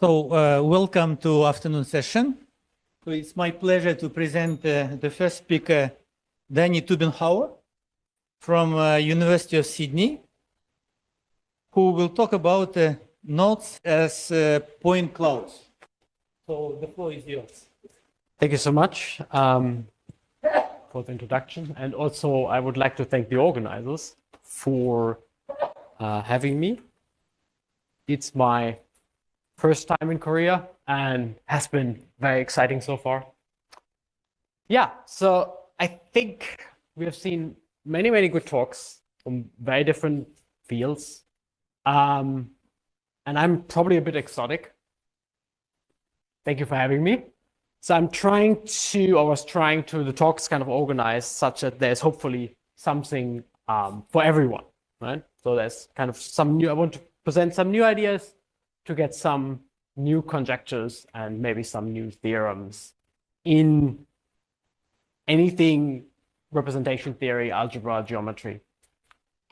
Welcome to afternoon session. So it's my pleasure to present the first speaker, Dani Tubbenhauer from University of Sydney, who will talk about nodes as point clouds. So the floor is yours. Thank you so much for the introduction. And also I would like to thank the organizers for having me. It's my first time in Korea and has been very exciting so far. Yeah, so I think we have seen many good talks from very different fields. And I'm probably a bit exotic. Thank you for having me. So I'm was trying to, the talks kind of organized such that there's hopefully something for everyone, right? So there's kind of I want to present some new ideas to get some new conjectures and maybe some new theorems in anything representation theory, algebra, geometry.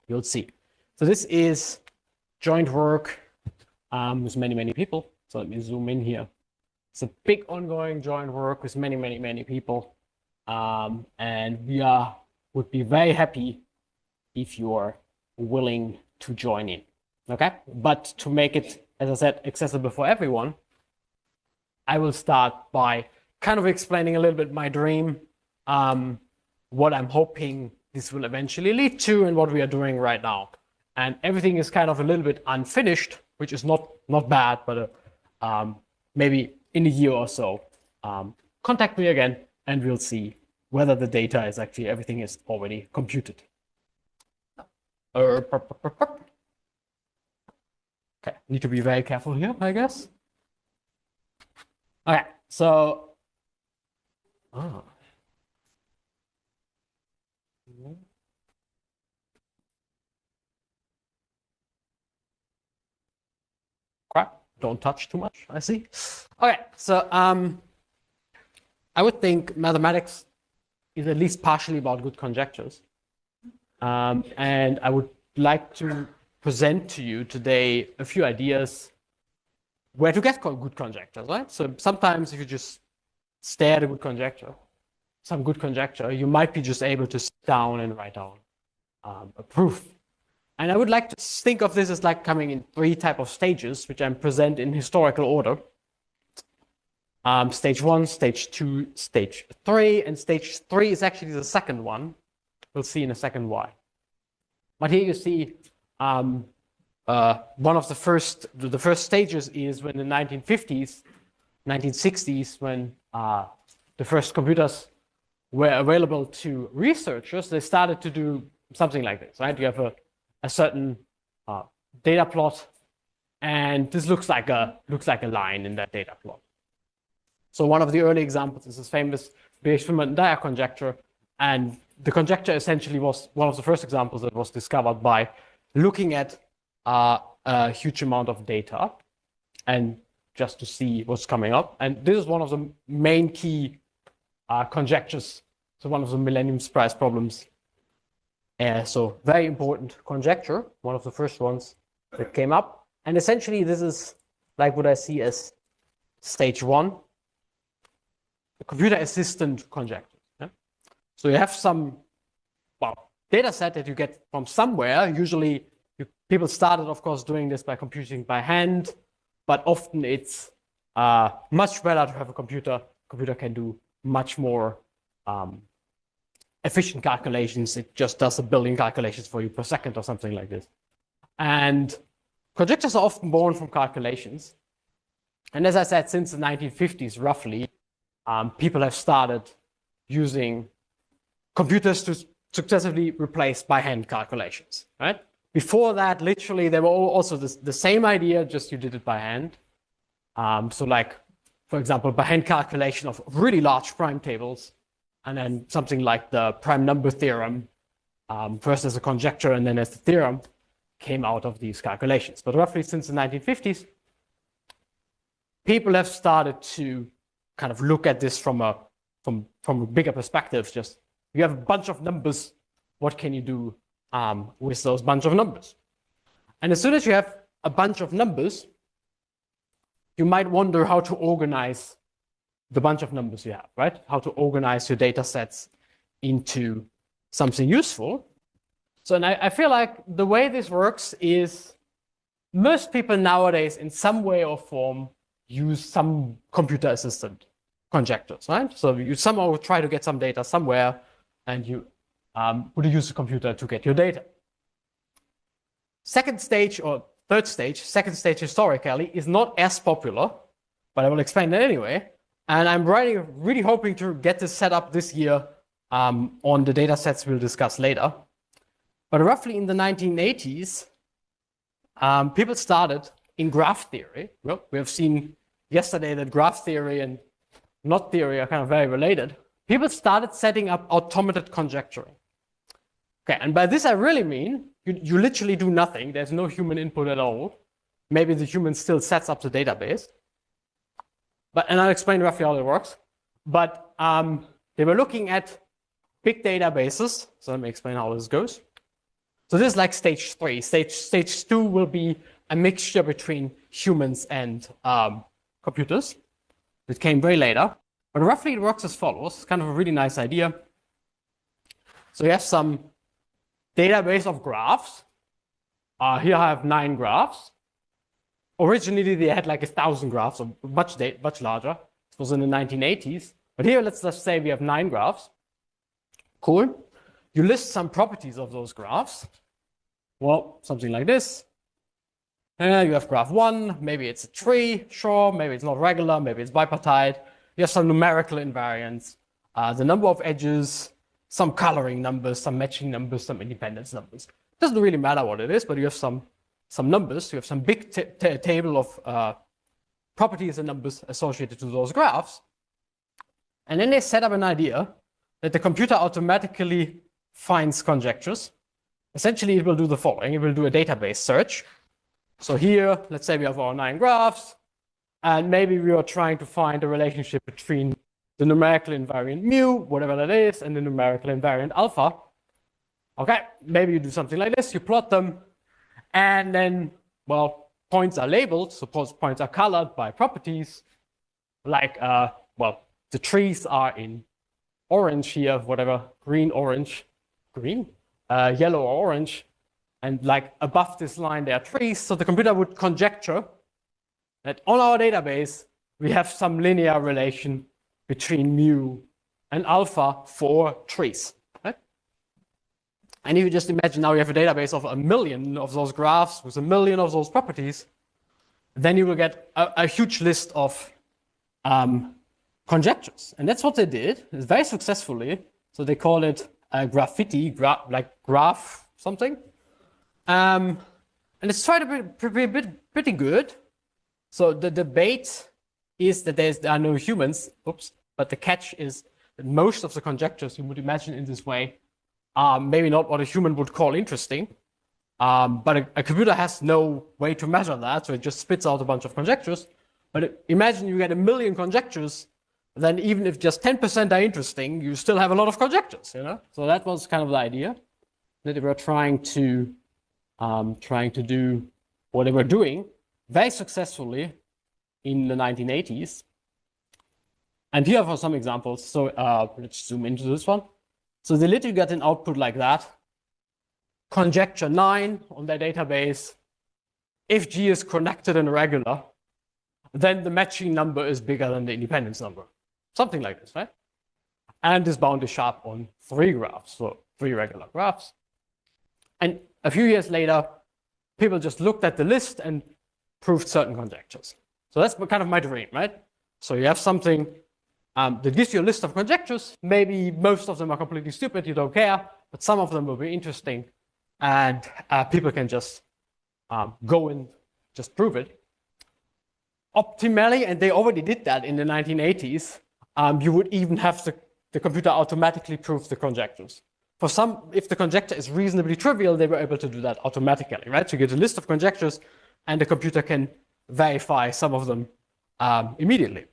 You'll see. So this is joint work with many people. So let me zoom in here. It's a big ongoing joint work with many people. And we would be very happy if you're willing to join in. Okay, but to make it, as I said, accessible for everyone, I will start by kind of explaining a little bit my dream, what I'm hoping this will eventually lead to, and what we are doing right now. And everything is kind of a little bit unfinished, which is not bad, but maybe in a year or so, contact me again, and we'll see whether the data is actually everything is already computed. Okay, need to be very careful here, I guess. Okay, so crap, don't touch too much, I see. Okay, so I would think mathematics is at least partially about good conjectures. And I would like to present to you today a few ideas where to get good conjectures, right? So sometimes if you just stare at a good conjecture, you might be just able to sit down and write down a proof. And I would like to think of this as like coming in three types of stages, which I'm present in historical order. Stage 1, stage 2, stage 3, and stage 3 is actually the second one. We'll see in a second why. But here you see one of the first stages is when in the 1950s, 1960s, when the first computers were available to researchers, they started to do something like this, right? You have a certain data plot, and this looks like a line in that data plot. So one of the early examples is this famous Beer-Schwimmer-Dyer conjecture, and the conjecture essentially was one of the first examples that was discovered by looking at a huge amount of data and just to see what's coming up. And this is one of the main key conjectures. So one of the Millennium Prize problems. So very important conjecture, one of the first ones that came up. And essentially this is like what I see as stage 1, the computer assistant conjecture. Yeah? So you have some data set that you get from somewhere. Usually people started, of course, doing this by computing by hand, but often it's much better to have a computer. Computer can do much more efficient calculations. It just does 1 billion calculations for you per second or something like this. And conjectures are often born from calculations. And as I said, since the 1950s, roughly, people have started using computers to successively replace by hand calculations, right? Before that, literally, they were also the same idea, just you did it by hand. So like, for example, by hand calculation of really large prime tables, and then something like the prime number theorem, first as a conjecture and then as the theorem, came out of these calculations. But roughly since the 1950s, people have started to kind of look at this from a bigger perspective. Just you have a bunch of numbers, what can you do with those bunch of numbers? And as soon as you have a bunch of numbers, you might wonder how to organize the bunch of numbers you have, right? How to organize your data sets into something useful. So and I feel like the way this works is most people nowadays in some way or form use some computer assisted conjectures, right? So you somehow try to get some data somewhere and you would use a computer to get your data. Second stage or third stage, second stage historically is not as popular, but I will explain that anyway. And I'm really hoping to get this set up this year on the data sets we'll discuss later. But roughly in the 1980s, people started in graph theory. Well, we have seen yesterday that graph theory and knot theory are kind of very related. People started setting up automated conjecturing. Okay, and by this I really mean you literally do nothing. There's no human input at all. Maybe the human still sets up the database. And I'll explain roughly how it works. But they were looking at big databases. So let me explain how this goes. So this is like stage 3. Stage 2 will be a mixture between humans and computers. It came way later. But roughly it works as follows. It's kind of a really nice idea. So you have some database of graphs. Here I have 9 graphs. Originally they had like 1,000 graphs, so much larger. This was in the 1980s. But here let's just say we have 9 graphs. Cool. You list some properties of those graphs. Well, something like this. And you have graph 1, maybe it's a tree, sure, maybe it's not regular, maybe it's bipartite. You have some numerical invariants, the number of edges, some coloring numbers, some matching numbers, some independence numbers. Doesn't really matter what it is, but you have some numbers. You have some big table of properties and numbers associated to those graphs. And then they set up an idea that the computer automatically finds conjectures. Essentially, it will do the following. It will do a database search. So here, let's say we have our 9 graphs, and maybe we are trying to find a relationship between the numerical invariant mu, whatever that is, and the numerical invariant alpha. Okay, maybe you do something like this. You plot them, and then, well, points are labeled. So points are colored by properties. Like, the trees are in orange here, whatever, green, orange, green, yellow or orange. And like above this line, there are trees. So the computer would conjecture that on our database, we have some linear relation between mu and alpha for trees. Right? And if you just imagine now you have a database of 1 million of those graphs with 1 million of those properties, then you will get a huge list of conjectures. And that's what they did very successfully. So they call it graffiti, like graph something. And it's tried to be pretty good. So the debate is that there are no humans, but the catch is that most of the conjectures you would imagine in this way are maybe not what a human would call interesting. But a computer has no way to measure that, so it just spits out a bunch of conjectures. But imagine you get 1 million conjectures, then even if just 10% are interesting, you still have a lot of conjectures, you know? So that was kind of the idea, that they were trying to do what they were doing very successfully in the 1980s. And here are some examples. So let's zoom into this one. So they literally get an output like that. Conjecture 9 on their database. If G is connected and regular, then the matching number is bigger than the independence number. Something like this, right? And this bound is sharp on 3 graphs, so 3 regular graphs. And a few years later, people just looked at the list and proved certain conjectures. So that's kind of my dream, right? So you have something that gives you a list of conjectures. Maybe most of them are completely stupid, you don't care, but some of them will be interesting. And people can just go and just prove it. Optimally, and they already did that in the 1980s, you would even have the computer automatically prove the conjectures. For some, if the conjecture is reasonably trivial, they were able to do that automatically, right? So you get a list of conjectures, and the computer can verify some of them immediately.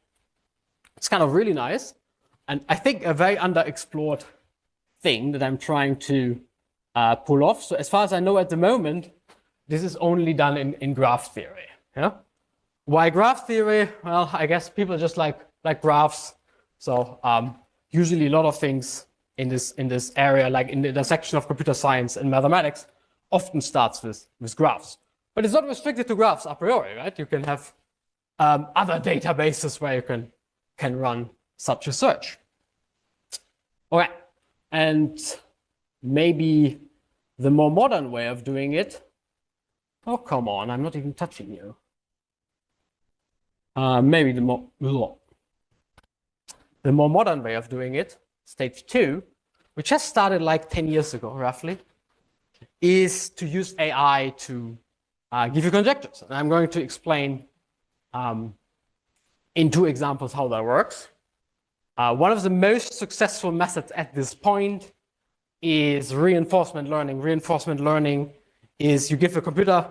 It's kind of really nice, and I think a very underexplored thing that I'm trying to pull off. So as far as I know at the moment, this is only done in graph theory. Yeah? Why graph theory? Well, I guess people just like graphs. So usually a lot of things in this area, like in the intersection of computer science and mathematics, often starts with graphs. But it's not restricted to graphs a priori, right? You can have other databases where you can run such a search. Okay, and maybe the more modern way of doing it. Oh, come on, I'm not even touching you. Maybe the more modern way of doing it, stage 2, which has started like 10 years ago, roughly, is to use AI to give you conjectures. And I'm going to explain in 2 examples how that works. One of the most successful methods at this point is reinforcement learning. Reinforcement learning is you give a computer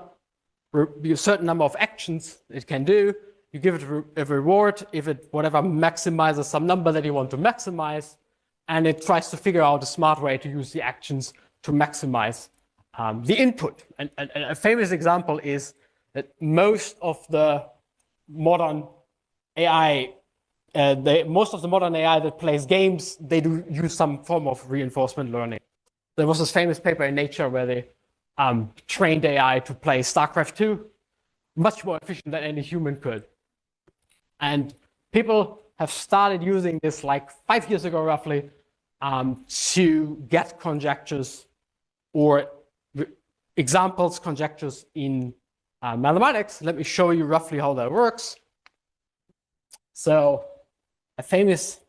a certain number of actions it can do. You give it a reward if it whatever maximizes some number that you want to maximize, and it tries to figure out a smart way to use the actions to maximize the input. And a famous example is that most of the modern AI, that plays games, they do use some form of reinforcement learning. There was this famous paper in Nature where they trained AI to play StarCraft 2, much more efficient than any human could. And people have started using this like 5 years ago, roughly, to get conjectures or examples, conjectures in mathematics. Let me show you roughly how that works. So a famous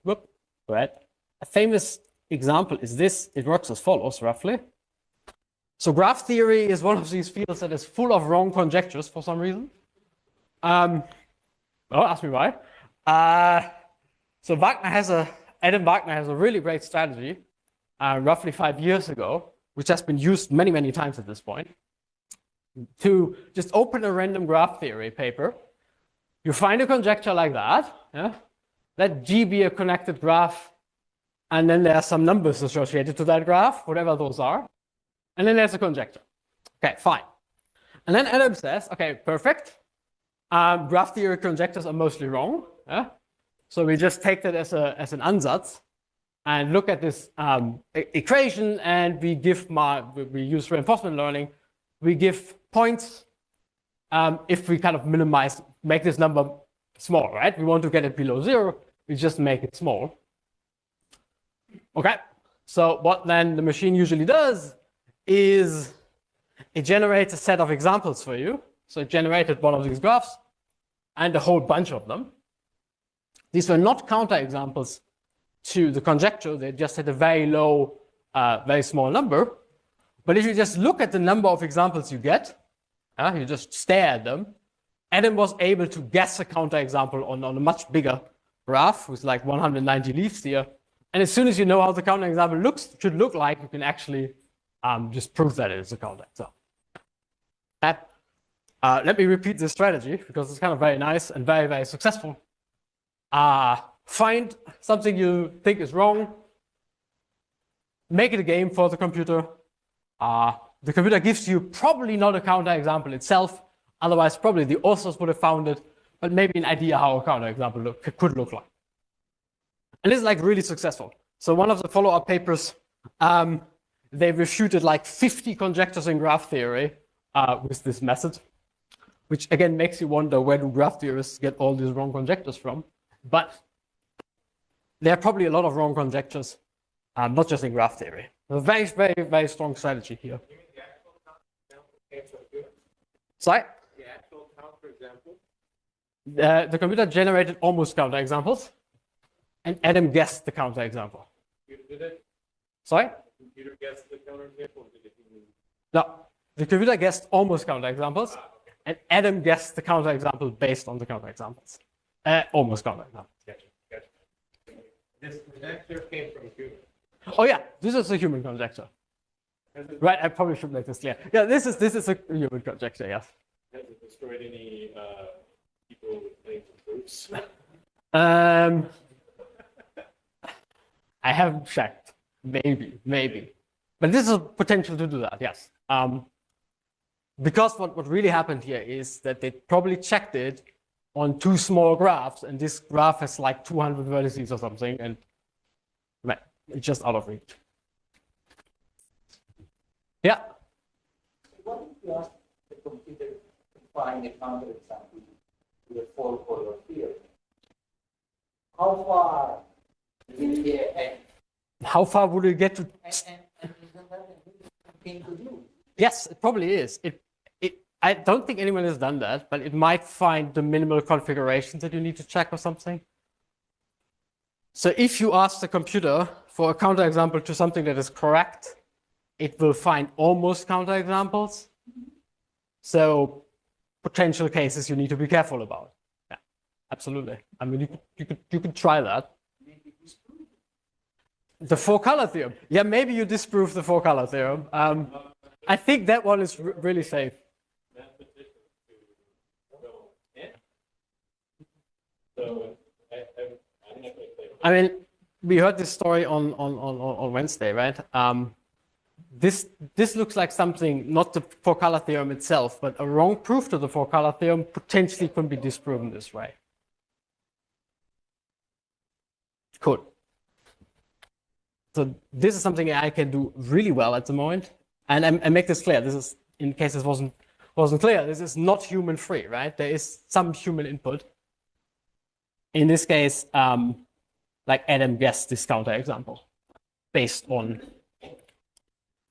example is this. It works as follows, roughly. So graph theory is one of these fields that is full of wrong conjectures for some reason. Well, ask me why. So Adam Wagner has a really great strategy, roughly 5 years ago, which has been used many, many times at this point, to just open a random graph theory paper. You find a conjecture like that. Yeah? Let G be a connected graph, and then there are some numbers associated to that graph, whatever those are. And then there's a conjecture. Okay, fine. And then Adam says, okay, perfect. Graph theory conjectures are mostly wrong. Yeah? So we just take that as an ansatz and look at this equation, and we use reinforcement learning. We give points if we kind of make this number small, right? We want to get it below 0. We just make it small. Okay. So what then the machine usually does is it generates a set of examples for you. So it generated one of these graphs and a whole bunch of them. These were not counterexamples to the conjecture. They just had a very low, very small number. But if you just look at the number of examples you get, you just stare at them, Adam was able to guess a counterexample on a much bigger graph with like 190 leaves here. And as soon as you know how the counterexample should look like, you can actually just prove that it is a counterexample. Let me repeat this strategy because it's kind of very nice and very, very successful. Find something you think is wrong, make it a game for the computer. The computer gives you probably not a counterexample itself, otherwise probably the authors would have found it, but maybe an idea how a counterexample could look like. And this is like really successful. So one of the follow-up papers, they refuted like 50 conjectures in graph theory with this method, which again makes you wonder where do graph theorists get all these wrong conjectures from. But there are probably a lot of wrong conjectures, not just in graph theory. A very, very, very strong strategy here. You mean the actual counterexample? Sorry? The actual counterexample? The computer generated almost counterexamples, and Adam guessed the counterexample. You did it? Sorry? The computer guessed the counterexample, or did it human? No, the computer guessed almost counterexamples, Okay. and Adam guessed the counterexample based on the counterexamples. Almost counterexamples. Gotcha. This conjecture came from human. Oh yeah, this is a human conjecture. Right, I probably should make this clear. Yeah, this is a human conjecture, yes. Has it destroyed any people with claims and proofs? I haven't checked. Maybe. But this is a potential to do that, yes. Because what really happened here is that they probably checked it on two small graphs, and this graph has like 200 vertices or something, and man, it's just out of reach. Yeah. What if you ask the computer to find a counterexample to the four-color theory? How far will it get? How far would it get to? Thing to do? Yes, it probably is. I don't think anyone has done that, but it might find the minimal configurations that you need to check or something. So if you ask the computer for a counterexample to something that is correct, it will find almost counterexamples. So potential cases you need to be careful about. Yeah, absolutely. I mean, you could try that. The four-color theorem. Yeah, maybe you disprove the four-color theorem. I think that one is really safe. I mean, we heard this story on Wednesday, right? This looks like something, not the four-color theorem itself, but a wrong proof to the four-color theorem potentially could be disproven this way. Cool. So this is something I can do really well at the moment. And I make this clear. This is, in case this wasn't clear, this is not human free, right? There is some human input. In this case, like Adam guessed this counterexample based on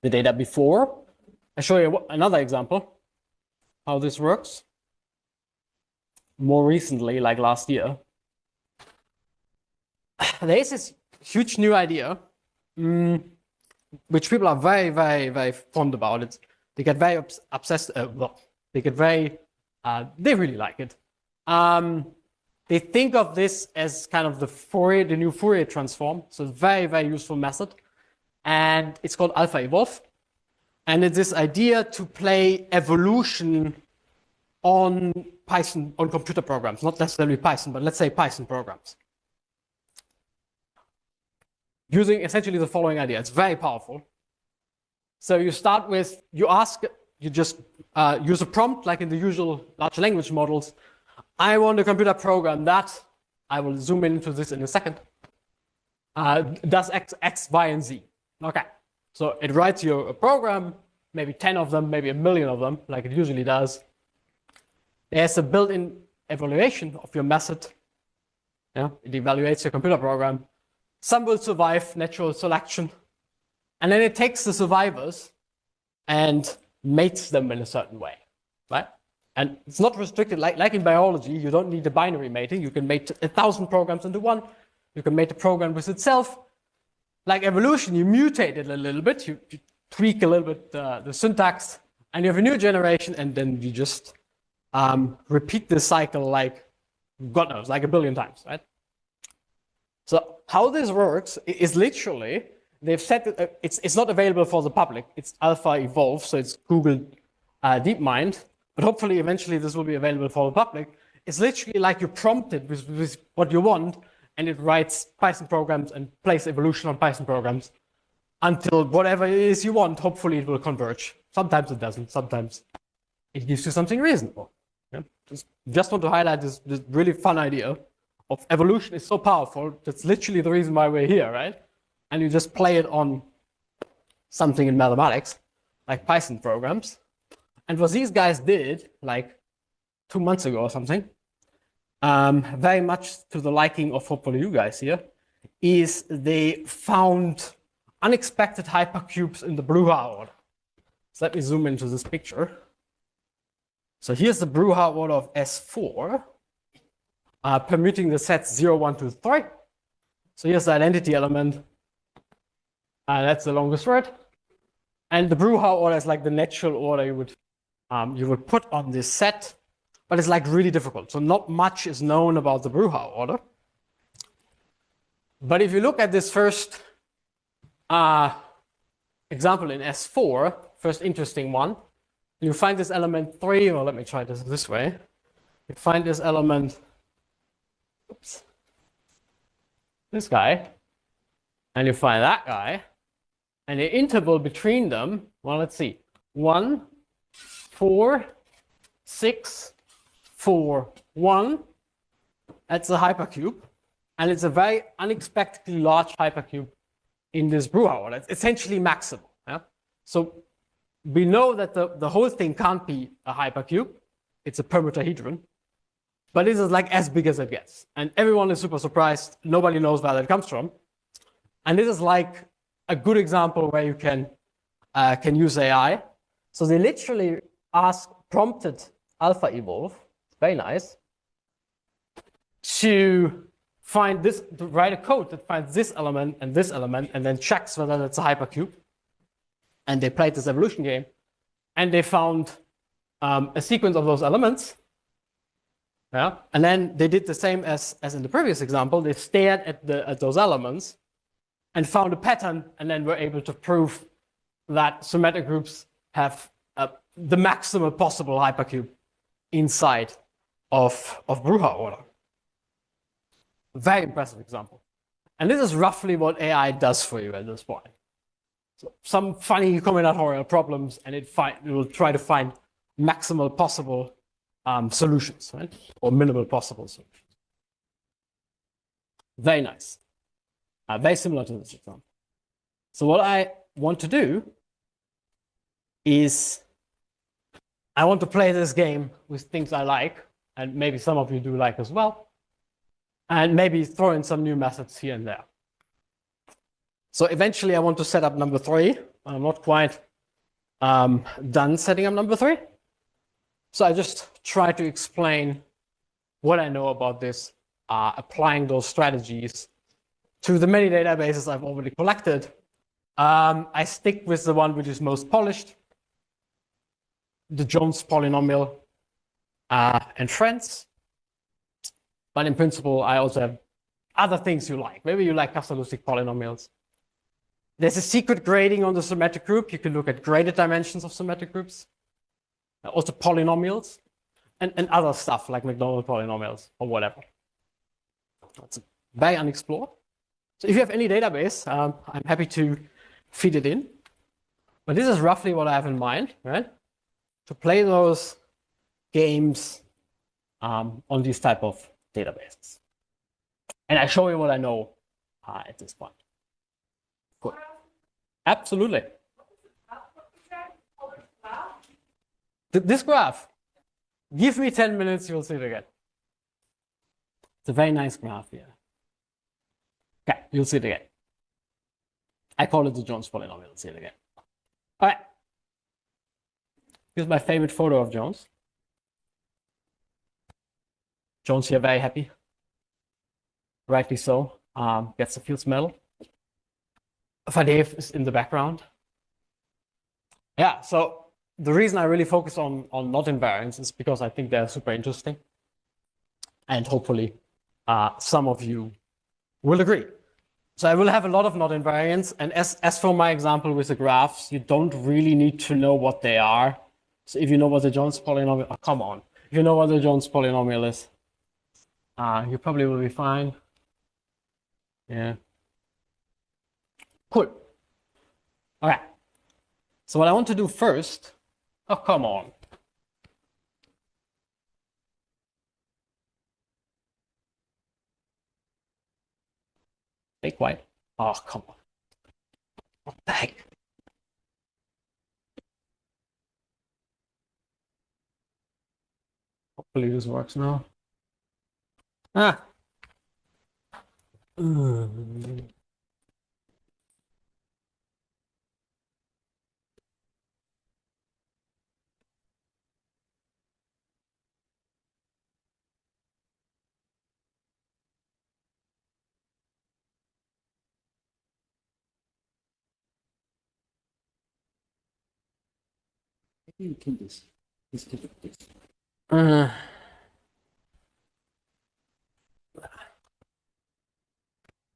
the data before. I'll show you another example, how this works. More recently, like last year, there is this huge new idea, which people are very, very, very fond about. It. They get very obsessed. They get very. They really like it. They think of this as kind of the new Fourier transform. So it's a very, very useful method. And it's called alpha evolve. And it's this idea to play evolution on Python, on computer programs, not necessarily Python, but let's say Python programs. Using essentially the following idea. It's very powerful. So you start with, you just use a prompt like in the usual large language models. I want a computer program that, I will zoom into this in a second, does X, Y, and Z. Okay, so it writes you a program, maybe 10 of them, maybe a million of them, like it usually does. There's a built-in evaluation of your method. Yeah, it evaluates your computer program. Some will survive natural selection. And then it takes the survivors and mates them in a certain way, right? And it's not restricted, like in biology, you don't need a binary mating. You can mate 1,000 programs into one. You can mate a program with itself. Like evolution, you mutate it a little bit. You tweak a little bit the syntax, and you have a new generation, and then you just repeat this cycle like, God knows, like a billion times, right? So how this works is literally, they've set it, it's not available for the public. It's alpha evolve, so it's Google DeepMind. But hopefully, eventually, this will be available for the public. It's literally like you prompt it with what you want, and it writes Python programs and plays evolution on Python programs until whatever it is you want, hopefully it will converge. Sometimes it doesn't. Sometimes it gives you something reasonable. Yeah? Just want to highlight this really fun idea of evolution is so powerful. That's literally the reason why we're here, right? And you just play it on something in mathematics, like Python programs. And what these guys did, like 2 months ago or something, very much to the liking of hopefully you guys here, is they found unexpected hypercubes in the Brouwer order. So let me zoom into this picture. So here's the Brouwer order of S4, permuting the sets 0, 1, 2, 3. So here's the identity element. That's the longest word. And the Brouwer order is like the natural order you would put on this set, but it's like really difficult. So not much is known about the Brouwer order. But if you look at this first example in S4, first interesting one, you find this element 3, or let me try this way. You find this element, oops, this guy, and you find that guy, and the interval between them, well, let's see, 1, 4, 6, 4, 1, That's a hypercube, and it's a very unexpectedly large hypercube in this Brouwer. That's essentially maximal. Yeah? So we know that the whole thing can't be a hypercube. It's a permutahedron. But this is like as big as it gets. And everyone is super surprised. Nobody knows where that comes from. And this is like a good example where you can use AI. So they literally prompted AlphaEvolve, very nice, to write a code that finds this element, and then checks whether that's a hypercube. And they played this evolution game, and they found a sequence of those elements. Yeah, and then they did the same as in the previous example. They stared at those elements and found a pattern, and then were able to prove that symmetric groups have the maximal possible hypercube inside of Brouwer order. Very impressive example. And this is roughly what AI does for you at this point. So some funny combinatorial problems, and it will try to find maximal possible solutions, right? Or minimal possible solutions. Very nice. Very similar to this example. So what I want to do is I want to play this game with things I like, and maybe some of you do like as well, and maybe throw in some new methods here and there. So eventually I want to set up number 3. I'm not quite done setting up number 3. So I just try to explain what I know about this, applying those strategies to the many databases I've already collected. I stick with the one which is most polished, the Jones polynomial and friends. But in principle, I also have other things you like. Maybe you like Casalusic polynomials. There's a secret grading on the symmetric group. You can look at graded dimensions of symmetric groups. Also polynomials, and other stuff like McDonald polynomials or whatever. It's very unexplored. So if you have any database, I'm happy to feed it in. But this is roughly what I have in mind, right? To play those games on these type of databases. And I show you what I know at this point. Cool. Absolutely. This graph, give me 10 minutes, you'll see it again. It's a very nice graph here. Okay, you'll see it again. I call it the Jones polynomial. You'll see it again. All right. Here's my favorite photo of Jones. Jones here, very happy. Rightly so. Gets the Fields medal. Fadeev is in the background. Yeah, so the reason I really focus on not invariants is because I think they're super interesting. And hopefully some of you will agree. So I will have a lot of not invariants. And as for my example with the graphs, you don't really need to know what they are. So if you know what the Jones polynomial, come on. If you know what the Jones polynomial is, you probably will be fine. Yeah. Cool. All right. So what I want to do first, oh, come on. Stay quiet. Oh, come on. What the heck? Hopefully this works now. Ah. You can this. Instead of this.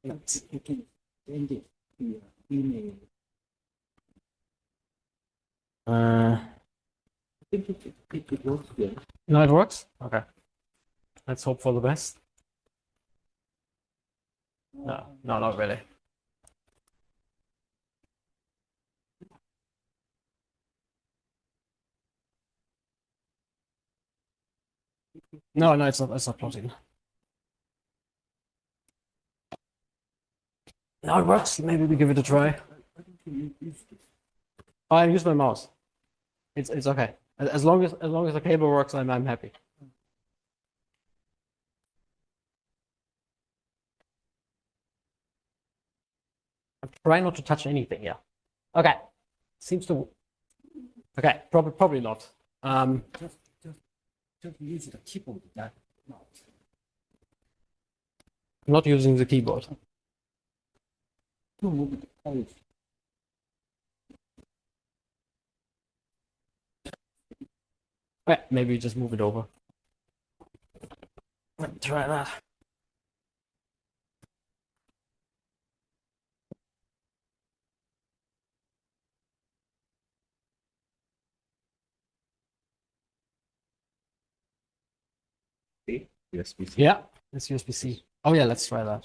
You can send it to your email. I think it works well. No, it works? Okay. Let's hope for the best. No, not really. No, it's not plotting. Now it works. Maybe we give it a try. Oh, I use my mouse. It's okay. As long as the cable works, I'm happy. I'm trying not to touch anything. Yeah. Okay. Seems to. Okay. Probably not. Just use the keyboard. That Not using the keyboard. to move the page. Okay, maybe just move it over. Let me try that. USB-C. Yeah, it's USB-C. Oh yeah, let's try that.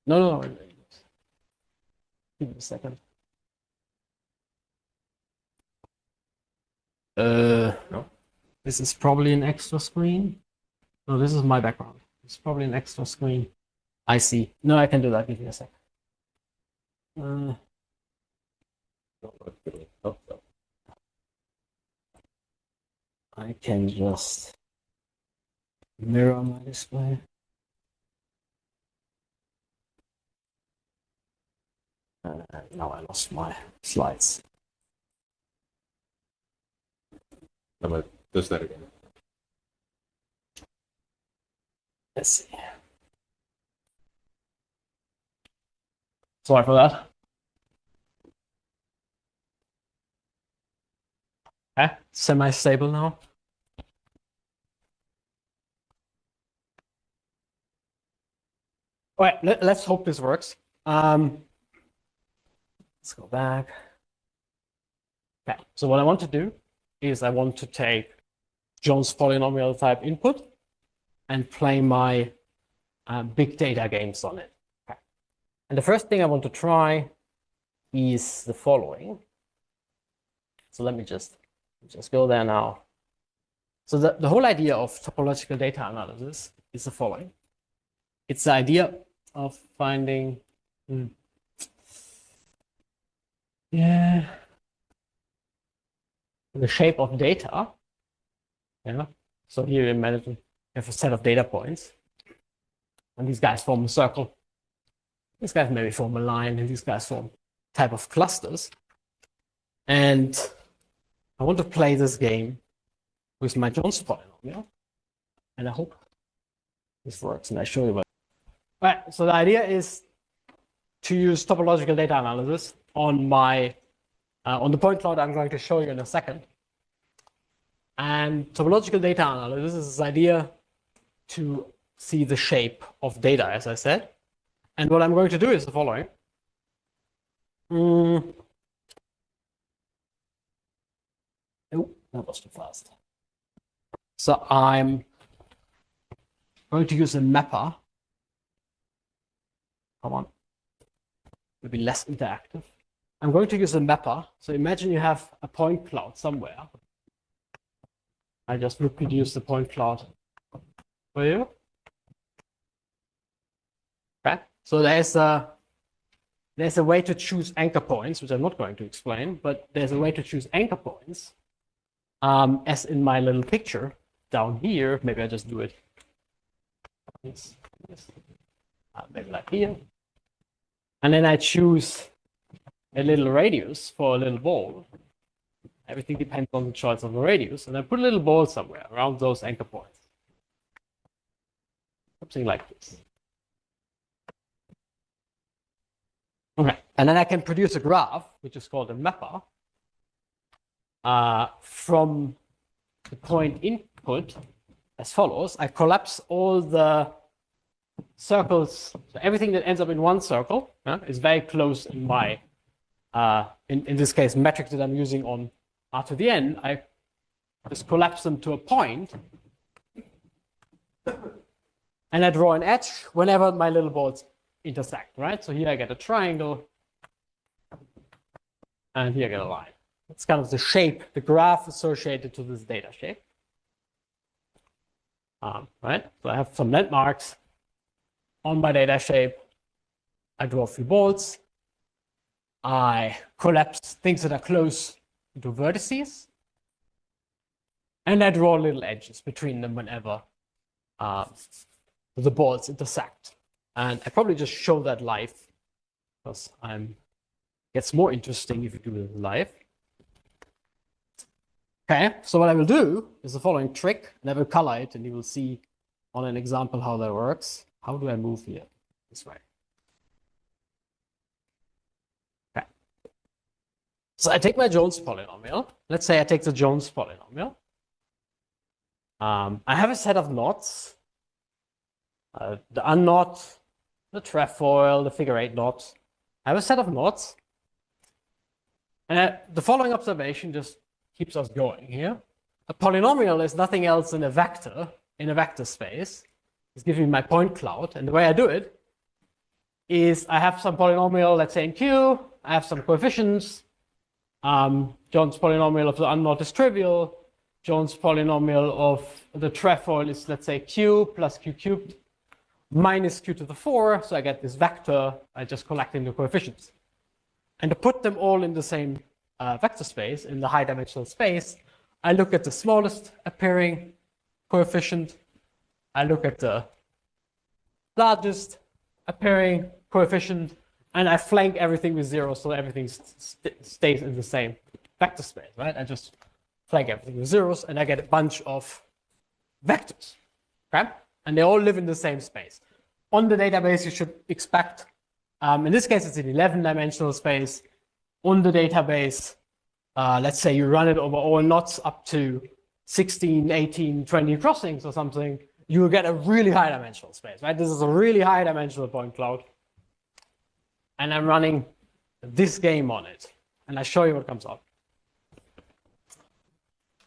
No. Give me a second. No? This is probably an extra screen. No, this is my background. It's probably an extra screen. I see. No, I can do that. Give me a sec. No, really. Oh, no. I can just mirror my display. Now I lost my slides. No, but does that again. Let's see. Sorry for that. Okay, semi-stable now. All right, let's hope this works. Let's go back. Okay, so what I want to do is I want to take Jones polynomial type input and play my big data games on it. Okay. And the first thing I want to try is the following. So let me just go there now. So the whole idea of topological data analysis is the following. It's the idea of finding the shape of data. Yeah. So here imagine you have a set of data points, and these guys form a circle. These guys maybe form a line, and these guys form type of clusters. And I want to play this game with my Jones polynomial, and I hope this works. And I show you what. All right. So the idea is to use topological data analysis on my on the point cloud I'm going to show you in a second. And topological data analysis is this idea to see the shape of data, as I said. And what I'm going to do is the following. Oh, that was too fast. So I'm going to use a mapper. Come on. Maybe less interactive. I'm going to use a mapper. So imagine you have a point cloud somewhere. I just reproduce the point cloud for you. Okay. So there's a way to choose anchor points, which I'm not going to explain, but there's a way to choose anchor points. As in my little picture down here, maybe I just do it. Maybe like here. And then I choose a little radius for a little ball. Everything depends on the choice of the radius. And I put a little ball somewhere around those anchor points. Something like this. Okay. And then I can produce a graph, which is called a mapper, from the point input as follows. I collapse all the circles. So everything that ends up in one circle is very close in my, in this case, metric that I'm using on R to the n. I just collapse them to a point. And I draw an edge whenever my little balls intersect, right? So here I get a triangle. and here I get a line. It's kind of the shape, the graph associated to this data shape. Right? So I have some landmarks on my data shape. I draw a few balls. I collapse things that are close into vertices. And I draw little edges between them whenever the balls intersect. And I probably just show that live because gets more interesting if you do it live. Okay, so what I will do is the following trick, and I will color it, and you will see on an example how that works. How do I move here? This way. Okay. So I take my Jones polynomial. Let's say I take the Jones polynomial. I have a set of knots. The unknot, the trefoil, the figure 8 knot. I have a set of knots. And the following observation just keeps us going here. A polynomial is nothing else than a vector in a vector space. It's giving me my point cloud. And the way I do it is I have some polynomial, let's say in Q. I have some coefficients. Jones polynomial of the unknot is trivial. Jones polynomial of the trefoil is, let's say, Q plus Q cubed minus Q to the 4. So I get this vector. I just collecting the coefficients. And to put them all in the same vector space, in the high dimensional space, I look at the smallest appearing coefficient. I look at the largest appearing coefficient, and I flank everything with 0 so everything stays in the same vector space, right? I just flank everything with zeros, and I get a bunch of vectors, okay? And they all live in the same space. On the database, you should expect, in this case, it's an 11-dimensional space. On the database, let's say you run it over all knots up to 16, 18, 20 crossings or something, you will get a really high dimensional space, right? This is a really high dimensional point cloud. And I'm running this game on it. And I show you what comes out.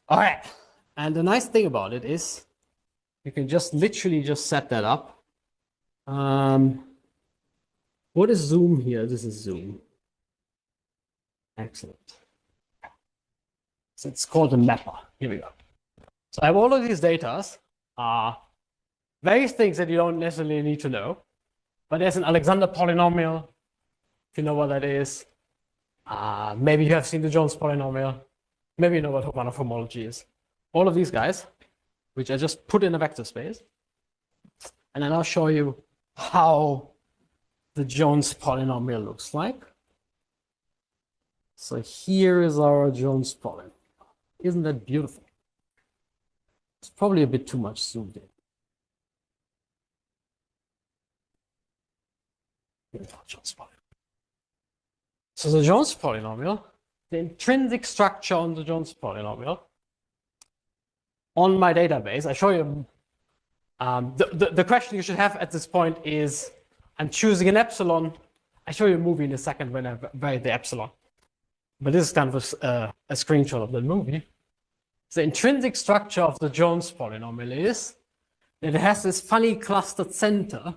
All right. And the nice thing about it is you can just literally just set that up. What is zoom here? This is zoom. Excellent. So it's called a mapper. Here we go. So I have all of these data. Various things that you don't necessarily need to know. But there's an Alexander polynomial, if you know what that is. Maybe you have seen the Jones polynomial. Maybe you know what Hopmann homology is. All of these guys, which I just put in a vector space. And then I'll show you how the Jones polynomial looks like. So here is our Jones polynomial. Isn't that beautiful? It's probably a bit too much zoomed in. Here's our Jones polynomial. So the Jones polynomial, the intrinsic structure on the Jones polynomial, on my database, I show you, the question you should have at this point is, I'm choosing an epsilon. I show you a movie in a second when I vary the epsilon. But this is kind of a screenshot of the movie. The intrinsic structure of the Jones polynomial is that it has this funny clustered center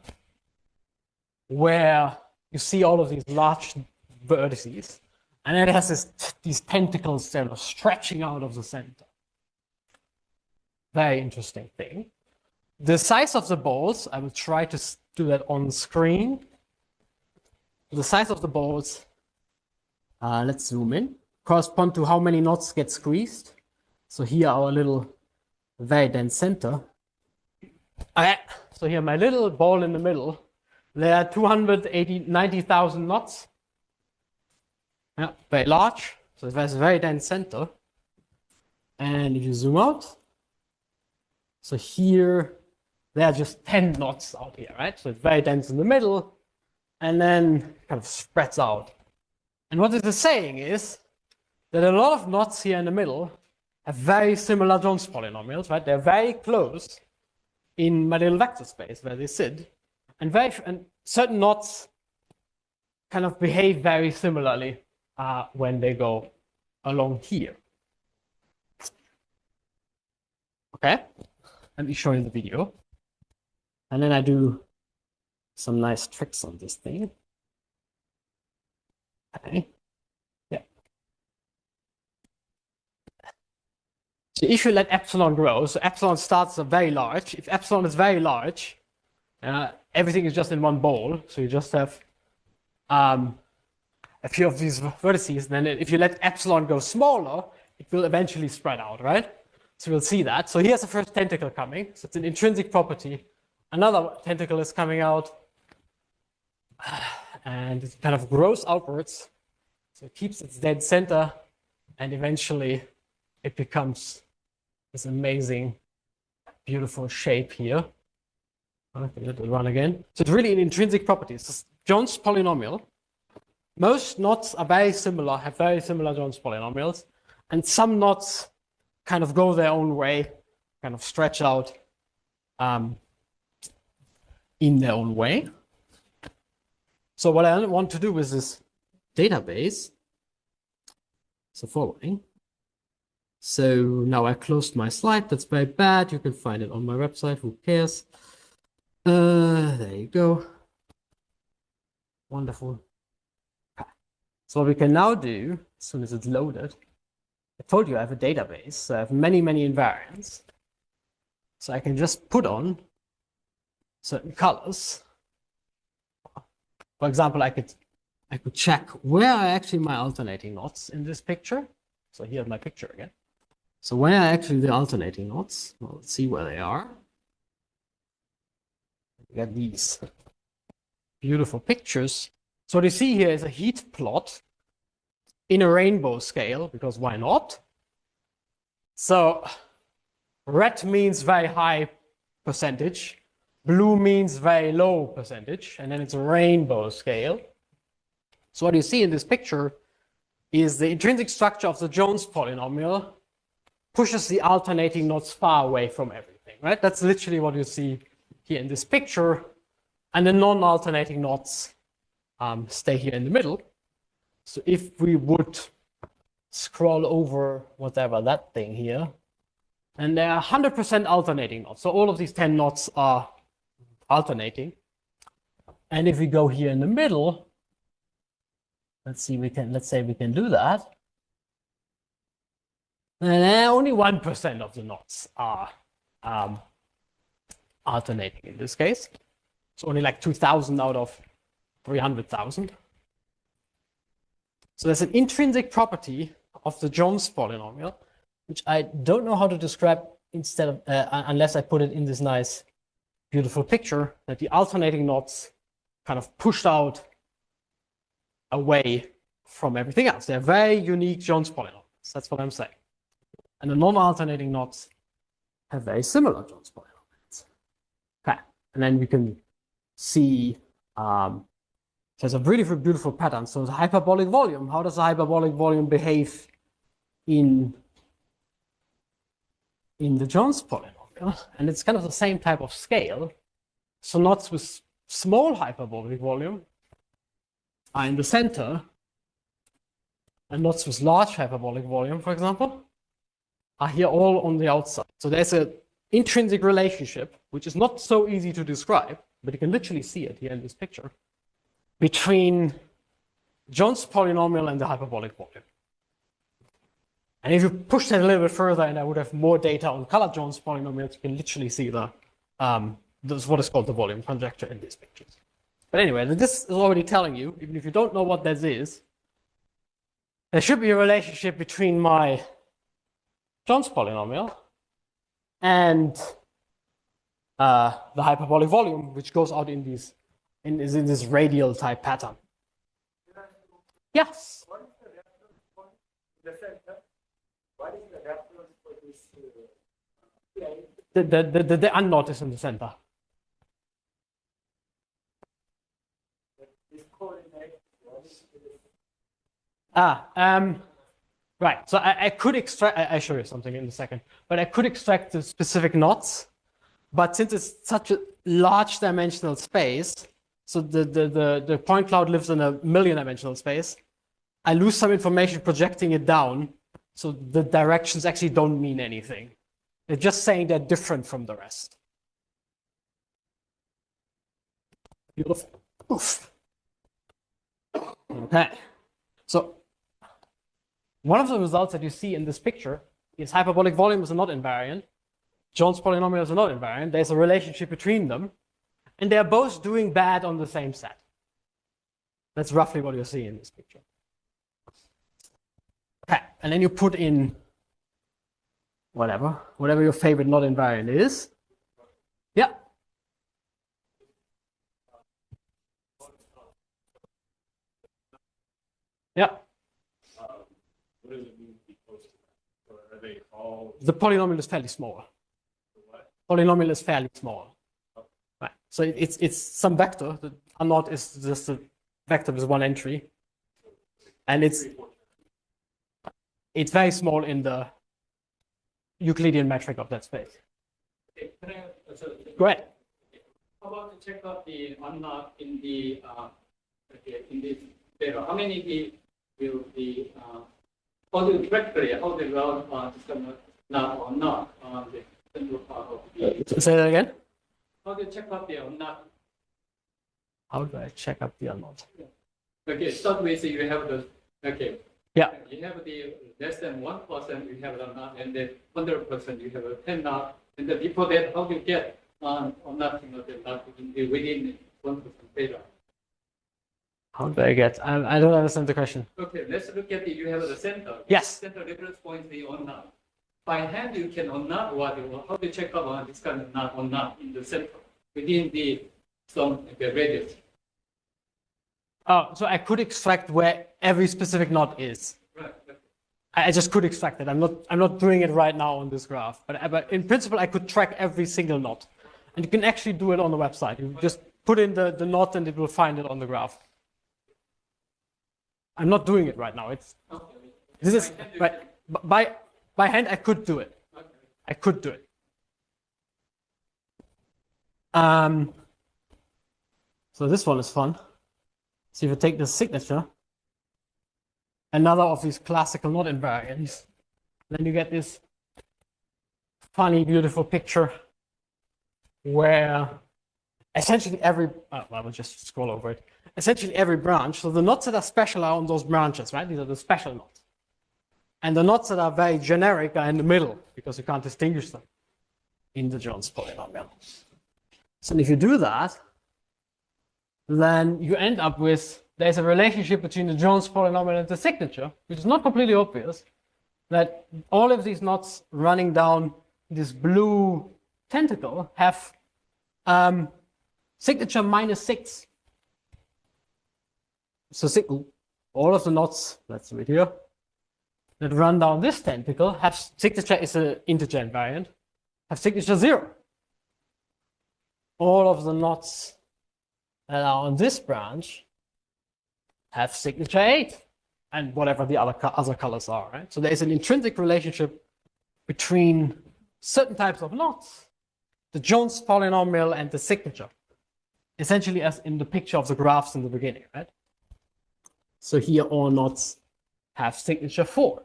where you see all of these large vertices, and it has these tentacles that are stretching out of the center. Very interesting thing. The size of the balls, I will try to do that on screen. The size of the balls, let's zoom in, correspond to how many knots get squeezed. So here our little very dense center. Okay. So here my little ball in the middle, there are 90,000 knots. Yeah, very large. So it has a very dense center. And if you zoom out, so here there are just 10 knots out here, right? So it's very dense in the middle and then kind of spreads out. And what it is saying is that a lot of knots here in the middle have very similar Jones polynomials, right? They're very close in my little vector space where they sit. And certain knots kind of behave very similarly when they go along here. Okay, let me show you the video. And then I do some nice tricks on this thing. Okay. Yeah. So if you let epsilon grow, so epsilon starts very large. If epsilon is very large, everything is just in one bowl. So you just have a few of these vertices. Then if you let epsilon go smaller, it will eventually spread out, right? So we'll see that. So here's the first tentacle coming. So it's an intrinsic property. Another tentacle is coming out. And it kind of grows outwards. So it keeps its dead center. And eventually it becomes this amazing, beautiful shape here. Okay, let it run again. So it's really an intrinsic property. It's Jones polynomial. Most knots are very similar, have very similar Jones polynomials. And some knots kind of go their own way, kind of stretch out in their own way. So what I want to do with this database is the following. So now I closed my slide. That's very bad. You can find it on my website. Who cares? There you go. Wonderful. So what we can now do, as soon as it's loaded, I told you I have a database. So I have many, many invariants. So I can just put on certain colors. For example, I could check where are actually my alternating knots in this picture. So here's my picture again. So where are actually the alternating knots? Well, let's see where they are. You get these beautiful pictures. So what you see here is a heat plot in a rainbow scale, because why not? So red means very high percentage. Blue means very low percentage, and then it's a rainbow scale. So what you see in this picture is the intrinsic structure of the Jones polynomial pushes the alternating knots far away from everything, right? That's literally what you see here in this picture. And the non-alternating knots stay here in the middle. So if we would scroll over whatever that thing here, and there are 100% alternating knots. So all of these 10 knots are alternating. And if we go here in the middle, let's say we can do that. And only 1% of the knots are alternating in this case. So only like 2,000 out of 300,000. So there's an intrinsic property of the Jones polynomial, which I don't know how to describe instead of unless I put it in this nice, beautiful picture, that the alternating knots kind of pushed out away from everything else. They're very unique Jones polynomials. That's what I'm saying. And the non-alternating knots have very similar Jones polynomials. Okay, and then we can see there's a really beautiful pattern. So the hyperbolic volume. How does the hyperbolic volume behave in the Jones polynomial? And it's kind of the same type of scale. So knots with small hyperbolic volume are in the center, and knots with large hyperbolic volume, for example, are here all on the outside. So there's an intrinsic relationship, which is not so easy to describe, but you can literally see it here in this picture, between Jones polynomial and the hyperbolic volume. And if you push that a little bit further, and I would have more data on colored Jones polynomials, you can literally see this what is called the volume conjecture in these pictures. But anyway, this is already telling you, even if you don't know what this is, there should be a relationship between my Jones polynomial and the hyperbolic volume, which goes out in these in this radial type pattern. Yes. What is the reference point in the center? What is the reference for this plane? The unknot is in the center. This coordinate. Right. So I could extract. I show you something in a second, but I could extract the specific knots. But since it's such a large dimensional space, so the point cloud lives in a million dimensional space, I lose some information projecting it down. So the directions actually don't mean anything. They're just saying they're different from the rest. Beautiful. Oof. Okay. So one of the results that you see in this picture Yes, hyperbolic volumes are not invariant. Jones polynomials are not invariant. There's a relationship between them. And they're both doing bad on the same set. That's roughly what you're seeing in this picture. Okay, and then you put in whatever your favorite not invariant is. Yeah. Yeah. What does it mean to be close to that? Or are they all? The polynomial is fairly small. Polynomial is fairly small. Right. So it's some vector. The unknot is just a vector with one entry. And it's very small in the Euclidean metric of that space. Okay, Go ahead. how about to check out the unknot in the in this data? How many will be how do directly how they will discover not or not on the central part of the Say that again. how do you check out the unknot? How do I check up the unknot? Okay, start with you have the Yeah. you have the less than 1%, you have the unknot, and then 100% you have a 10 knot, and then before that, how do you get on nothing of the knot within 1% beta? How do I get? I don't understand the question. Okay, let's look at the you have the center. Yes. Center reference point the unknot. By hand you can unknot what how do you check out on this kind of knot or not in the center within the some radius? Oh, so I could extract where every specific knot is. Right. I just could extract it. I'm not doing it right now on this graph, but in principle I could track every single knot, and you can actually do it on the website. You just put in the knot and it will find it on the graph. I'm not doing it right now. This is right. By hand I could do it. I could do it. So this one is fun. So if you take the signature, another of these classical not invariants, then you get this funny, beautiful picture where essentially well, we'll just scroll over it. Essentially every branch, so the knots that are special are on those branches, right? These are the special knots. And the knots that are very generic are in the middle because you can't distinguish them in the Jones polynomial. So if you do that, then you end up with, there's a relationship between the Jones polynomial and the signature, which is not completely obvious, that all of these knots running down this blue tentacle have signature -6. So all of the knots, let's read here, that run down this tentacle have signature is an integer invariant, have signature 0. All of the knots that are on this branch have signature 8, and whatever the other colors are, right? So there's an intrinsic relationship between certain types of knots, the Jones polynomial and the signature, essentially as in the picture of the graphs in the beginning, right? So here all knots have signature 4.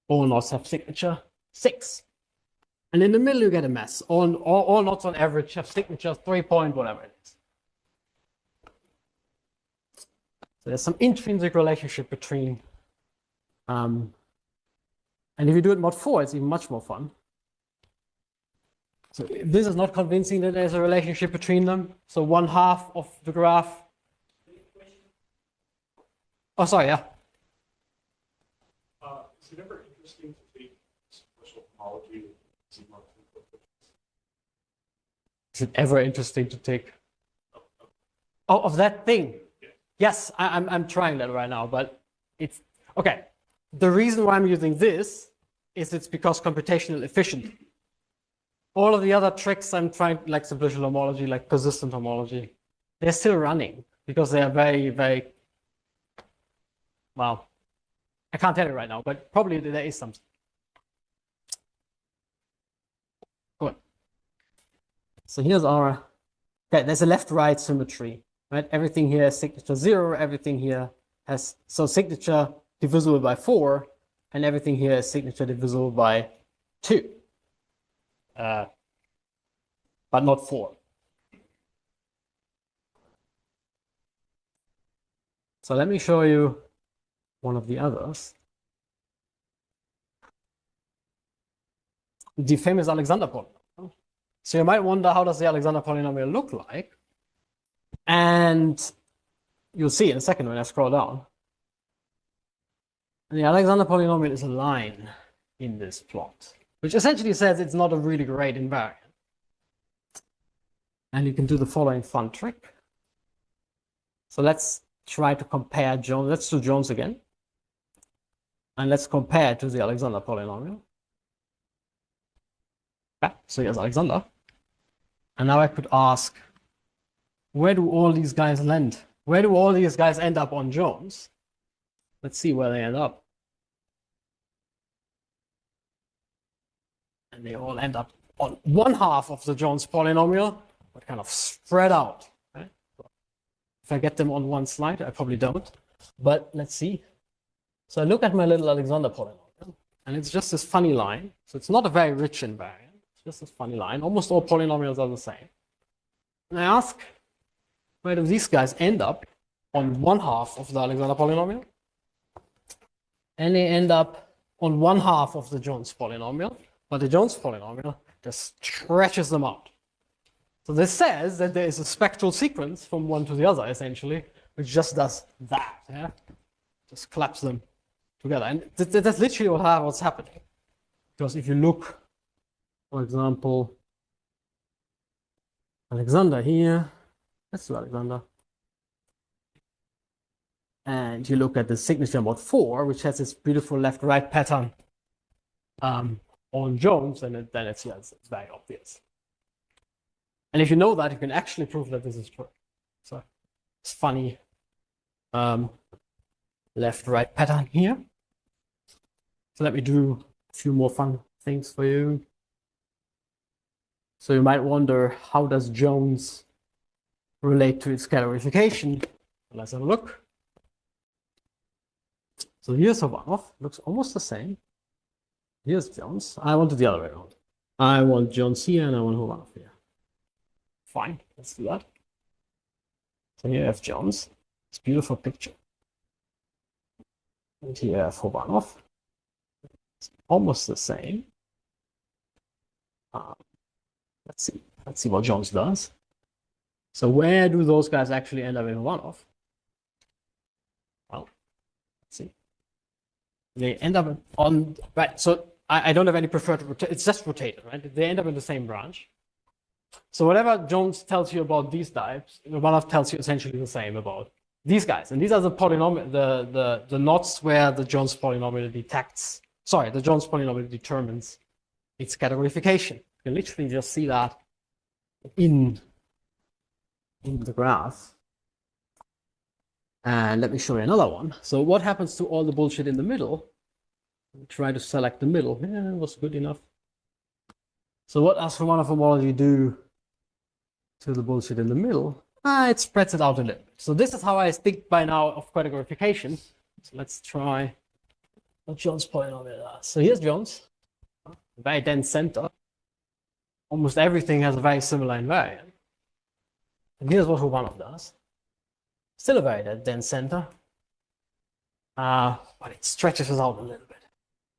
All knots have signature 6. And in the middle you get a mess. All knots on average have signature 3 point whatever it is. So there's some intrinsic relationship between, and if you do it mod 4, it's even much more fun. So this is not convincing that there's a relationship between them. So 1/2 of the graph. Oh, sorry, yeah. Is it ever interesting to take special topology? Is it ever interesting to take? Oh, of that thing? Yes, I'm trying that right now, but it's okay. The reason why I'm using this is it's because computational efficient. All of the other tricks I'm trying, like simplicial homology, like persistent homology, they're still running because they are very, very, well, I can't tell you right now, but probably there is something. Good. So here's our, okay, there's a left-right symmetry, right? Everything here is signature 0, everything here has, so signature divisible by 4, and everything here is signature divisible by 2. But not 4. So let me show you one of the others. the famous Alexander polynomial. So you might wonder, how does the Alexander polynomial look like? And you'll see in a second when I scroll down. And the Alexander polynomial is a line in this plot, which essentially says it's not a really great invariant. And you can do the following fun trick. So let's try to compare Jones. Let's do Jones again. And let's compare it to the Alexander polynomial. Okay, so here's Alexander. And now I could ask, where do all these guys land? Where do all these guys end up on Jones? Let's see where they end up. And they all end up on one half of the Jones polynomial, but kind of spread out. Okay? If I get them on one slide, I probably don't. But let's see. So I look at my little Alexander polynomial, and it's just this funny line. So it's not a very rich invariant. It's just this funny line. Almost all polynomials are the same. And I ask, where do these guys end up on one half of the Alexander polynomial? And they end up on one half of the Jones polynomial, but the Jones polynomial just stretches them out. So this says that there is a spectral sequence from one to the other, essentially, which just does that, yeah? Just claps them together. And that's literally what's happening. Because if you look, for example, Alexander here, let's do Alexander. And you look at the signature mode 4, which has this beautiful left-right pattern on Jones, and then it's very obvious. And if you know that, you can actually prove that this is true. So it's funny left-right pattern here. So let me do a few more fun things for you. So you might wonder, how does Jones relate to its categorification? Let's have a look. So here's Hovanov, looks almost the same. Here's Jones. I want it the other way around. I want Jones here and I want Hovanov here. Fine, let's do that. So here I have Jones. It's a beautiful picture. And here I have Hovanov. It's almost the same. Let's see what Jones does. So where do those guys actually end up in Hovanov? Well, let's see. They end up on, right, so I don't have any preferred, it's just rotated, right? They end up in the same branch. So whatever Jones tells you about these types, Hovanov tells you essentially the same about these guys. And these are the polynomial, the knots where the Jones polynomial detects, sorry, the Jones polynomial determines its categorification. You can literally just see that in the graph. And let me show you another one. So what happens to all the bullshit in the middle? Try to select the middle. Yeah, it was good enough. So what does Hovanov homology do to the bullshit in the middle? It spreads it out a little bit. So this is how I think by now of categorification. So let's try what Jones polynomial does. So here's Jones, a very dense center. Almost everything has a very similar invariant. And here's what Hovanov does. Still a very dense center, but it stretches us out a little bit.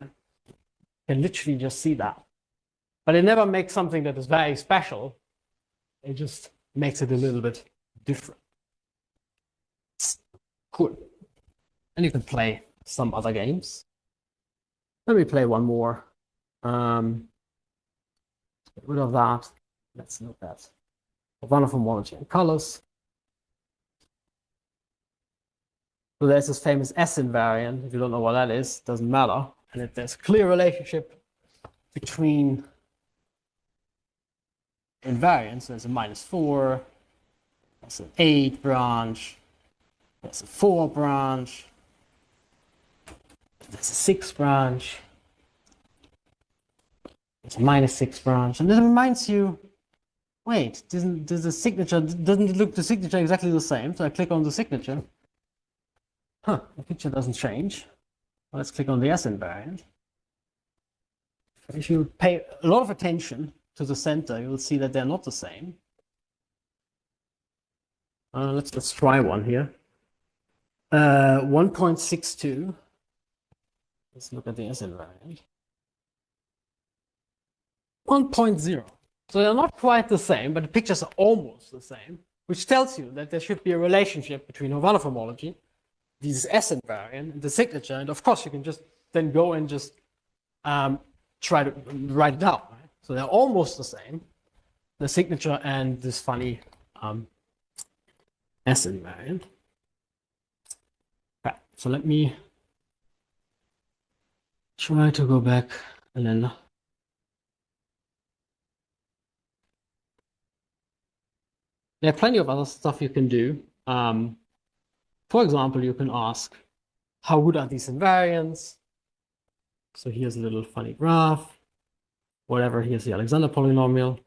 You can literally just see that. But it never makes something that is very special. It just makes it a little bit different. Cool. And you can play some other games. Let me play one more. Get rid of that. Let's look at Hovanov homology and colors. So there's this famous S invariant. If you don't know what that is, doesn't matter. And there's a clear relationship between invariants. There's a -4, there's an 8 branch, there's a 4 branch, there's a 6 branch, there's a -6 branch. And this reminds you, wait, doesn't the signature exactly the same? So I click on the signature. The picture doesn't change. Well, let's click on the S invariant. If you pay a lot of attention to the center, you'll see that they're not the same. Let's try one here. 1.62. Let's look at the S invariant. 1.0. So they're not quite the same, but the pictures are almost the same, which tells you that there should be a relationship between Havana homology, this S invariant, and the signature. And of course, you can just then go and just try to write it down. Right? So they're almost the same, the signature and this funny S invariant. Okay, so let me try to go back and then there are plenty of other stuff you can do. For example, you can ask, how good are these invariants? So here's a little funny graph. Whatever, here's the Alexander polynomial.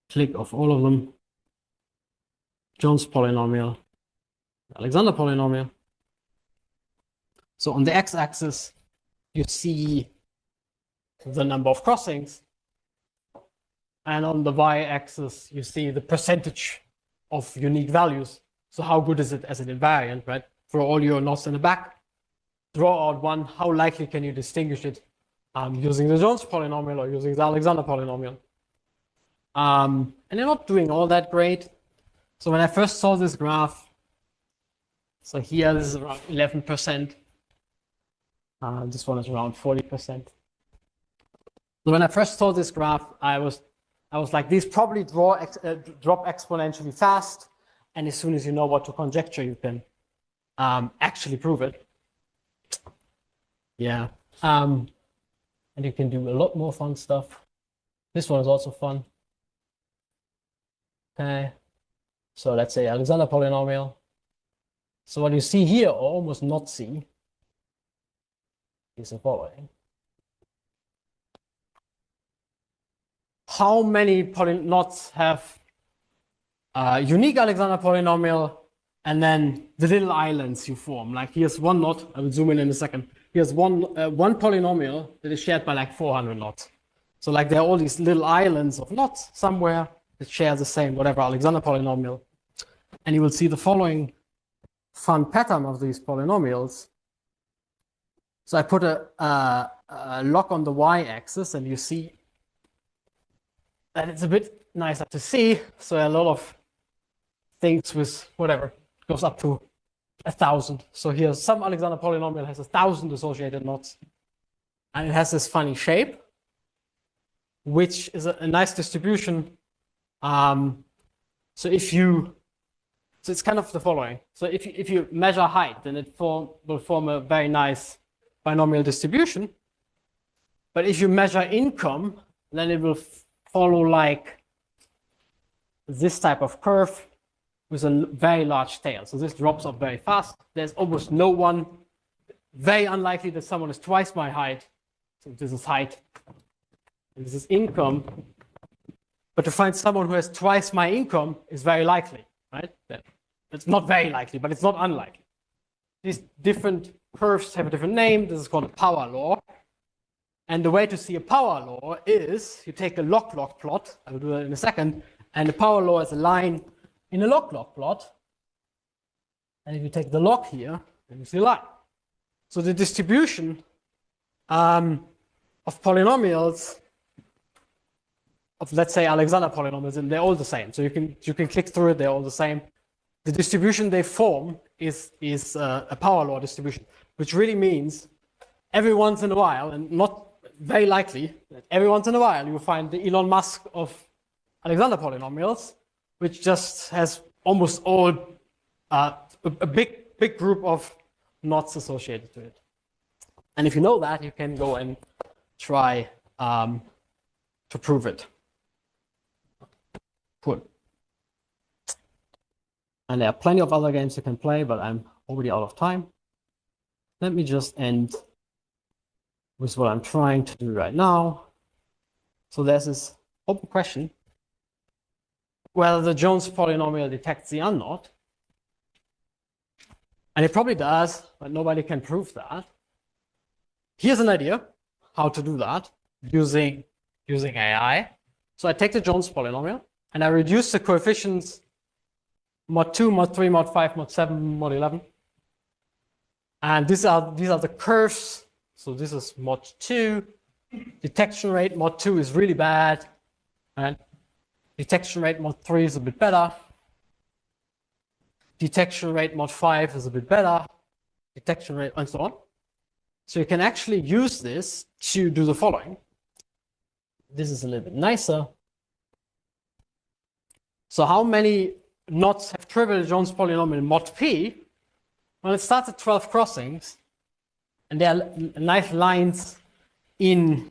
Click of all of them. Jones polynomial, Alexander polynomial. So on the x-axis, you see the number of crossings. And on the y-axis, you see the percentage of unique values. So how good is it as an invariant, right? Throw all your knots in the back, draw out one. How likely can you distinguish it using the Jones polynomial or using the Alexander polynomial? And they're not doing all that great. So when I first saw this graph, so here this is around 11%. This one is around 40%. So when I first saw this graph, I was like, these probably drop exponentially fast. And as soon as you know what to conjecture, you can actually prove it. Yeah. And you can do a lot more fun stuff. This one is also fun. Okay. So let's say Alexander polynomial. So what you see here, or almost not see, is the following. How many knots have unique Alexander polynomial, and then the little islands you form? Like here's one knot. I will zoom in a second. Here's one polynomial that is shared by like 400 knots. So like there are all these little islands of knots somewhere that share the same whatever Alexander polynomial. And you will see the following fun pattern of these polynomials. So I put a log on the y-axis, and you see that it's a bit nicer to see. So a lot of things with whatever goes up to 1,000. So here, some Alexander polynomial has 1,000 associated knots, and it has this funny shape, which is a nice distribution. So it's kind of the following. So if you measure height, then it will form a very nice binomial distribution. But if you measure income, then it will follow like this type of curve with a very large tail. So this drops off very fast. There's almost no one. Very unlikely that someone is twice my height. So this is height. And this is income. But to find someone who has twice my income is very likely, right? It's not very likely, but it's not unlikely. These different curves have a different name. This is called a power law. And the way to see a power law is you take a log-log plot. I will do that in a second. And the power law is a line in a log-log plot. And if you take the log here, then you see a line. So the distribution of polynomials of, let's say, Alexander polynomials, and they're all the same. So you can click through it, they're all the same. The distribution they form is a power law distribution, which really means every once in a while, and not very likely, every once in a while you will find the Elon Musk of Alexander polynomials, which just has almost all a big group of knots associated to it. And if you know that, you can go and try to prove it. Cool. And there are plenty of other games you can play, but I'm already out of time. Let me just end with what I'm trying to do right now. So there's this open question, whether the Jones polynomial detects the unknot. And it probably does, but nobody can prove that. Here's an idea how to do that using AI. So I take the Jones polynomial and I reduce the coefficients mod 2, mod 3, mod 5, mod 7, mod 11. And these are the curves. So this is mod 2. Detection rate mod 2 is really bad. And detection rate mod 3 is a bit better. Detection rate mod 5 is a bit better. Detection rate and so on. So you can actually use this to do the following. This is a little bit nicer. So how many knots have trivial Jones polynomial in mod P? Well, it starts at 12 crossings, and there are nice lines in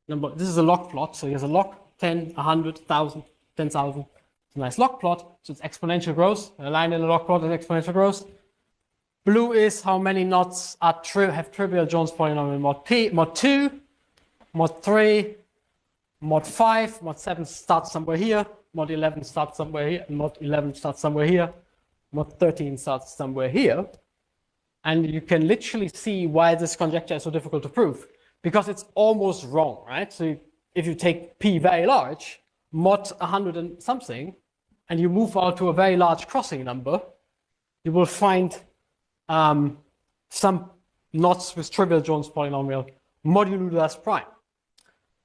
number. This is a log plot, so here's a log 10, 100, 1,000, 10,000. It's a nice log plot, so it's exponential growth. A line in a log plot is exponential growth. Blue is how many knots are have trivial Jones polynomial in mod P, mod 2, mod 3, mod 5, mod 7 starts somewhere here, mod 11 starts somewhere here, and mod 11 starts somewhere here, mod 13 starts somewhere here. And you can literally see why this conjecture is so difficult to prove, because it's almost wrong, right? So if you take P very large, mod 100 and something, and you move out to a very large crossing number, you will find some knots with trivial Jones polynomial modulo das prime.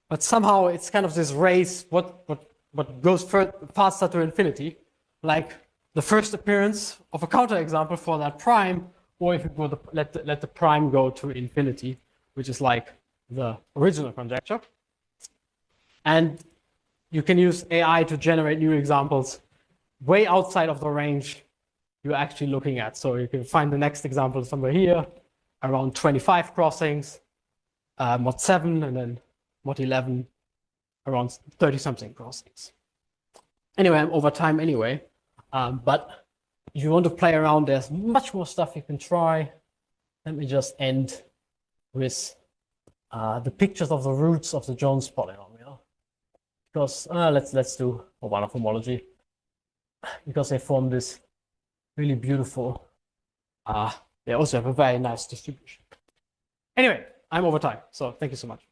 But somehow it's kind of this race, what goes faster to infinity, like the first appearance of a counterexample for that prime, or if you go let the prime go to infinity, which is like the original conjecture. And you can use AI to generate new examples way outside of the range you're actually looking at. So you can find the next example somewhere here, around 25 crossings, mod 7, and then mod 11, around 30-something crossings. Anyway, I'm over time anyway, but if you want to play around, there's much more stuff you can try. Let me just end with the pictures of the roots of the Jones polynomial. Because let's do Urbana homology, because they form this really beautiful. They also have a very nice distribution. Anyway, I'm over time, so thank you so much.